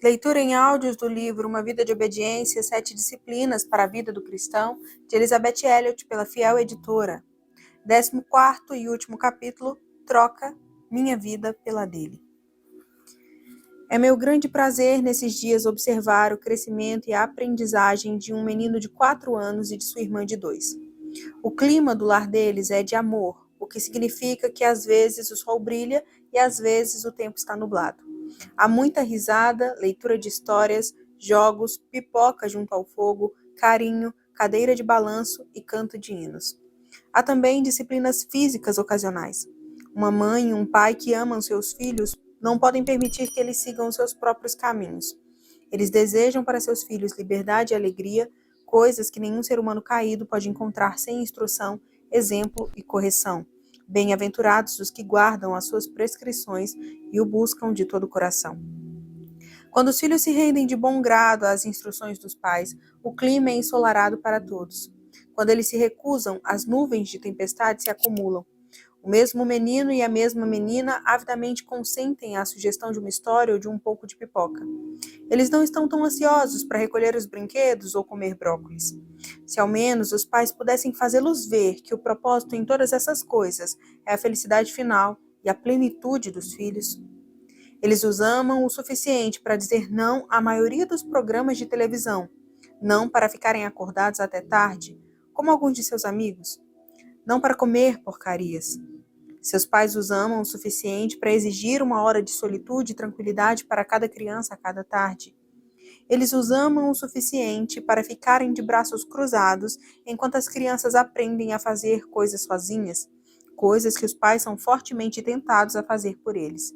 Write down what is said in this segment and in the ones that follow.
Leitura em áudios do livro Uma Vida de Obediência, 7 Disciplinas para a Vida do Cristão, de Elizabeth Elliot, pela Fiel Editora. 14º e último capítulo, Troca minha vida pela dele. É meu grande prazer nesses dias observar o crescimento e a aprendizagem de um menino de 4 anos e de sua irmã de 2. O clima do lar deles é de amor, o que significa que às vezes o sol brilha e às vezes o tempo está nublado. Há muita risada, leitura de histórias, jogos, pipoca junto ao fogo, carinho, cadeira de balanço e canto de hinos. Há também disciplinas físicas ocasionais. Uma mãe e um pai que amam seus filhos não podem permitir que eles sigam seus próprios caminhos. Eles desejam para seus filhos liberdade e alegria, coisas que nenhum ser humano caído pode encontrar sem instrução, exemplo e correção. Bem-aventurados os que guardam as suas prescrições e o buscam de todo o coração. Quando os filhos se rendem de bom grado às instruções dos pais, o clima é ensolarado para todos. Quando eles se recusam, as nuvens de tempestade se acumulam. O mesmo menino e a mesma menina avidamente consentem à sugestão de uma história ou de um pouco de pipoca. Eles não estão tão ansiosos para recolher os brinquedos ou comer brócolis. Se ao menos os pais pudessem fazê-los ver que o propósito em todas essas coisas é a felicidade final e a plenitude dos filhos. Eles os amam o suficiente para dizer não à maioria dos programas de televisão, não para ficarem acordados até tarde, como alguns de seus amigos, não para comer porcarias. Seus pais os amam o suficiente para exigir uma hora de solitude e tranquilidade para cada criança a cada tarde. Eles os amam o suficiente para ficarem de braços cruzados enquanto as crianças aprendem a fazer coisas sozinhas, coisas que os pais são fortemente tentados a fazer por eles.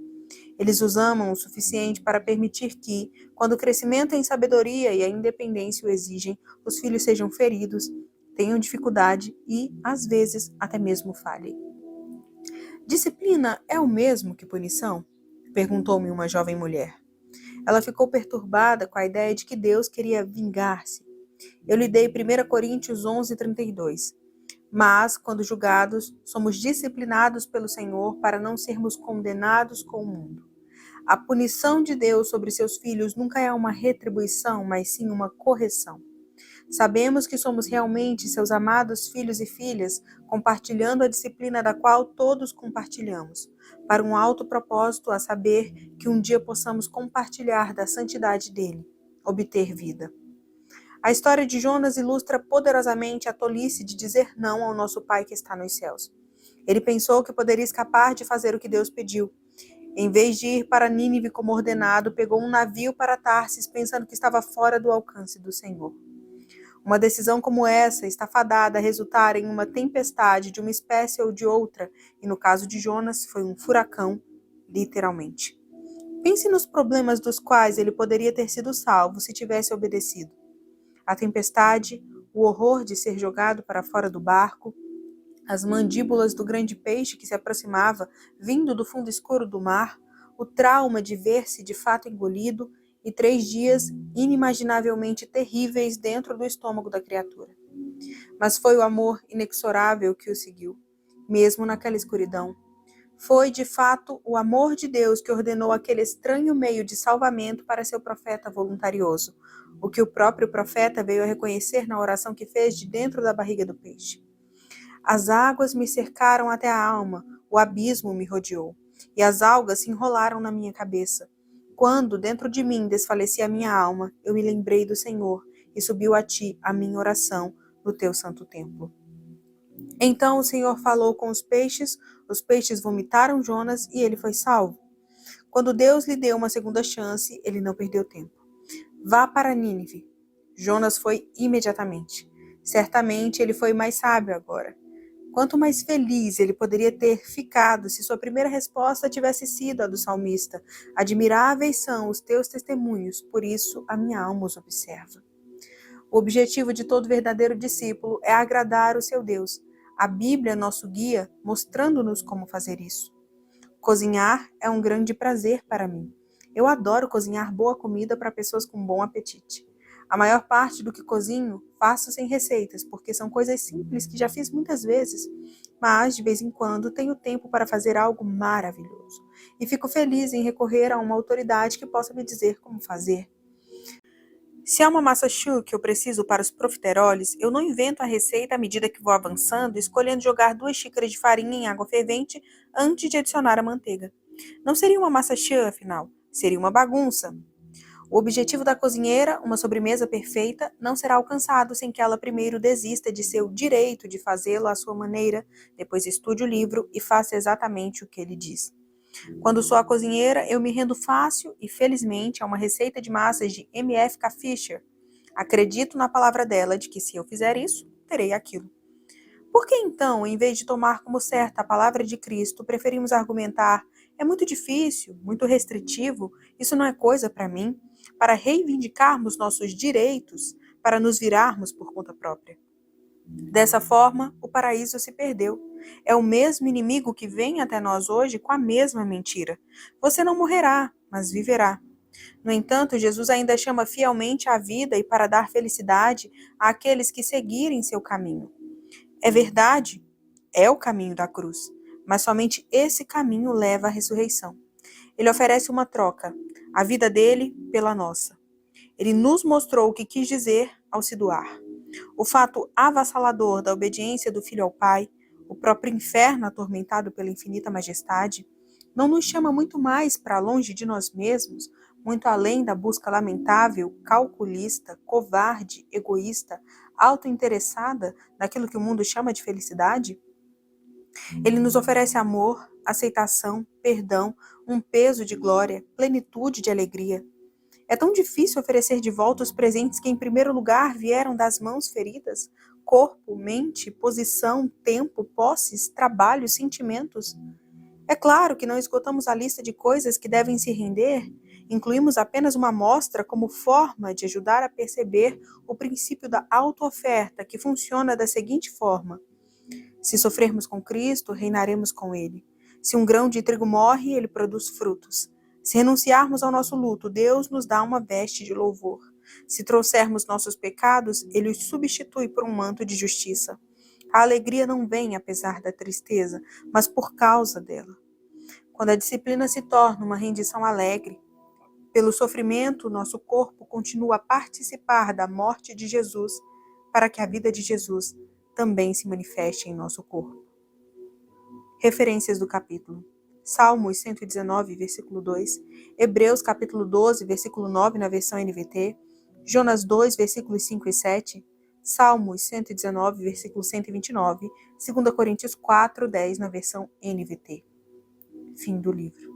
Eles os amam o suficiente para permitir que, quando o crescimento em sabedoria e a independência o exigem, os filhos sejam feridos, tenham dificuldade e, às vezes, até mesmo falhem. Disciplina é o mesmo que punição? Perguntou-me uma jovem mulher. Ela ficou perturbada com a ideia de que Deus queria vingar-se. Eu lhe dei 1 Coríntios 11:32. Mas, quando julgados, somos disciplinados pelo Senhor para não sermos condenados com o mundo. A punição de Deus sobre seus filhos nunca é uma retribuição, mas sim uma correção. Sabemos que somos realmente seus amados filhos e filhas, compartilhando a disciplina da qual todos compartilhamos, para um alto propósito, a saber que um dia possamos compartilhar da santidade dele, obter vida. A história de Jonas ilustra poderosamente a tolice de dizer não ao nosso Pai que está nos céus. Ele pensou que poderia escapar de fazer o que Deus pediu. Em vez de ir para Nínive como ordenado, pegou um navio para Tarsis, pensando que estava fora do alcance do Senhor. Uma decisão como essa está fadada a resultar em uma tempestade de uma espécie ou de outra, e no caso de Jonas foi um furacão, literalmente. Pense nos problemas dos quais ele poderia ter sido salvo se tivesse obedecido. A tempestade, o horror de ser jogado para fora do barco, as mandíbulas do grande peixe que se aproximava, vindo do fundo escuro do mar, o trauma de ver-se de fato engolido, e 3 dias inimaginavelmente terríveis dentro do estômago da criatura. Mas foi o amor inexorável que o seguiu, mesmo naquela escuridão. Foi, de fato, o amor de Deus que ordenou aquele estranho meio de salvamento para seu profeta voluntarioso, o que o próprio profeta veio a reconhecer na oração que fez de dentro da barriga do peixe. As águas me cercaram até a alma, o abismo me rodeou, e as algas se enrolaram na minha cabeça. Quando, dentro de mim, desfalecia a minha alma, eu me lembrei do Senhor, e subiu a ti a minha oração no teu santo templo. Então o Senhor falou com os peixes vomitaram Jonas e ele foi salvo. Quando Deus lhe deu uma segunda chance, ele não perdeu tempo. Vá para Nínive. Jonas foi imediatamente. Certamente ele foi mais sábio agora. Quanto mais feliz ele poderia ter ficado se sua primeira resposta tivesse sido a do salmista: admiráveis são os teus testemunhos, por isso a minha alma os observa. O objetivo de todo verdadeiro discípulo é agradar o seu Deus. A Bíblia é nosso guia, mostrando-nos como fazer isso. Cozinhar é um grande prazer para mim. Eu adoro cozinhar boa comida para pessoas com bom apetite. A maior parte do que cozinho, faço sem receitas, porque são coisas simples que já fiz muitas vezes. mas, de vez em quando, tenho tempo para fazer algo maravilhoso. E fico feliz em recorrer a uma autoridade que possa me dizer como fazer. Se há uma massa choux que eu preciso para os profiteroles, eu não invento a receita à medida que vou avançando, escolhendo jogar 2 xícaras de farinha em água fervente antes de adicionar a manteiga. Não seria uma massa choux, afinal. Seria uma bagunça. O objetivo da cozinheira, uma sobremesa perfeita, não será alcançado sem que ela primeiro desista de seu direito de fazê-lo à sua maneira, depois estude o livro e faça exatamente o que ele diz. Quando sou a cozinheira, eu me rendo fácil e, felizmente, a uma receita de massas de M.F.K. Fisher. Acredito na palavra dela de que, se eu fizer isso, terei aquilo. Por que então, em vez de tomar como certa a palavra de Cristo, preferimos argumentar: é muito difícil, muito restritivo, isso não é coisa para mim, para reivindicarmos nossos direitos, para nos virarmos por conta própria? Dessa forma, o paraíso se perdeu. É o mesmo inimigo que vem até nós hoje com a mesma mentira. Você não morrerá, mas viverá. No entanto, Jesus ainda chama fielmente à vida e para dar felicidade àqueles que seguirem seu caminho. É verdade, é o caminho da cruz, mas somente esse caminho leva à ressurreição. Ele oferece uma troca, a vida dele pela nossa. Ele nos mostrou o que quis dizer ao se doar. O fato avassalador da obediência do Filho ao Pai, o próprio inferno atormentado pela infinita majestade, não nos chama muito mais para longe de nós mesmos, muito além da busca lamentável, calculista, covarde, egoísta, autointeressada daquilo que o mundo chama de felicidade? Ele nos oferece amor, aceitação, perdão, um peso de glória, plenitude de alegria. É tão difícil oferecer de volta os presentes que, em primeiro lugar, vieram das mãos feridas: corpo, mente, posição, tempo, posses, trabalho, sentimentos. É claro que não esgotamos a lista de coisas que devem se render, incluímos apenas uma amostra como forma de ajudar a perceber o princípio da auto-oferta, que funciona da seguinte forma: se sofrermos com Cristo, reinaremos com Ele. Se um grão de trigo morre, ele produz frutos. Se renunciarmos ao nosso luto, Deus nos dá uma veste de louvor. Se trouxermos nossos pecados, Ele os substitui por um manto de justiça. A alegria não vem apesar da tristeza, mas por causa dela. Quando a disciplina se torna uma rendição alegre, pelo sofrimento, nosso corpo continua a participar da morte de Jesus, para que a vida de Jesus também se manifeste em nosso corpo. Referências do capítulo: Salmos 119, versículo 2, Hebreus capítulo 12, versículo 9 na versão NVT, Jonas 2, versículos 5 e 7, Salmos 119, versículo 129, 2 Coríntios 4, 10 na versão NVT. Fim do livro.